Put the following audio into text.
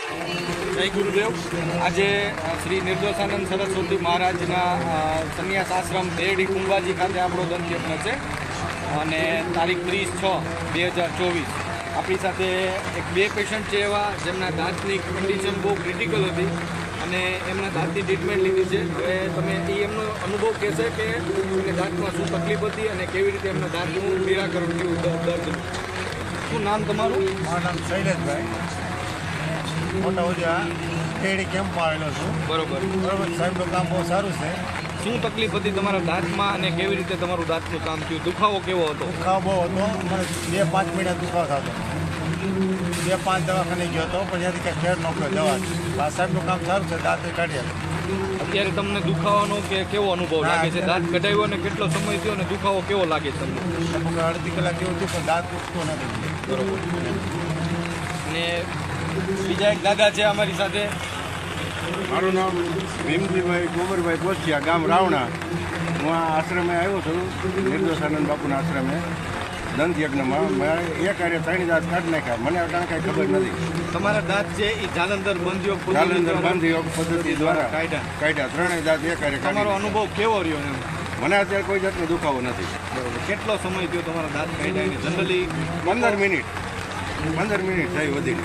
જય ગુરુદેવ. આજે શ્રી નિર્દોષાનંદ સરસ્વતી મહારાજના સંન્યાસ આશ્રમ દેરડી કુંભાજી ખાતે આપણો દંતયજ્ઞ છે અને તારીખ 30/6/2024. આપણી સાથે એક 2 પેશન્ટ છે એવા જેમના દાંતની કન્ડિશન બહુ ક્રિટિકલ હતી અને એમના દાંતની ટ્રીટમેન્ટ લીધી છે. હવે તમે એમનો અનુભવ કહેશે કે એમને દાંતમાં શું તકલીફ હતી અને કેવી રીતે એમના દાંતનું નિરાકરણ થયું દર્દનું. શું નામ તમારું? મારું નામ શૈલેષભાઈ, મોટા ઉજ્યા કેડી કેમ્પમાં આવેલો છું. બરોબર. સાહેબનું કામ બહુ સારું છે. શું તકલીફ હતી તમારા દાંતમાં અને કેવી રીતે તમારું દાંતનું કામ થયું? દુખાવો કેવો હતો? દુખાવો બહુ હતો. મને 2-5 મહિના દુખાવો થતો. 2-5 દવાખાને ગયો હતો પણ ત્યાંથી કંઈ ફેર ન પડ્યો દવા. આ સાહેબનું કામ સારું છે, દાંત કાઢી આપે. અત્યારે તમને દુખાવાનો કે કેવો અનુભવ લાગે છે? દાંત કઢાવ્યો અને કેટલો સમય થયો અને દુખાવો કેવો લાગે છે તમને? લગભગ અડધી કલાક જેવું થયું પણ દાંત દુખતો નથી. બરોબર. અને બીજા એક દાદા છે અમારી સાથે. મારું નામ ભીમજીભાઈ ગોબરભાઈ પોસ્ટિયા, ગામ રાવણા. હું આ આશ્રમે આવ્યો છું, નિર્દોષાનંદ બાપુના આશ્રમે દંતયજ્ઞમાં. મેં એ કાર્ય 3 દાંત કાઢી નાખ્યા. મને અટાણે કાંઈ ખબર નથી. તમારા દાંત છે એ જાલંધર બંધ યોગ જાલંધર બંધ યોગ પદ્ધતિ દ્વારા કાઢ્યા. 3 દાંત એ કાર્ય તમારો કાઢી. અનુભવ કેવો રહ્યો એમ? મને અત્યારે કોઈ જાતનો દુખાવો નથી. બરોબર. કેટલો સમય થયો તમારા દાંત કાઢ્યા? જનરલી 15 મિનિટ થઈ વધીને.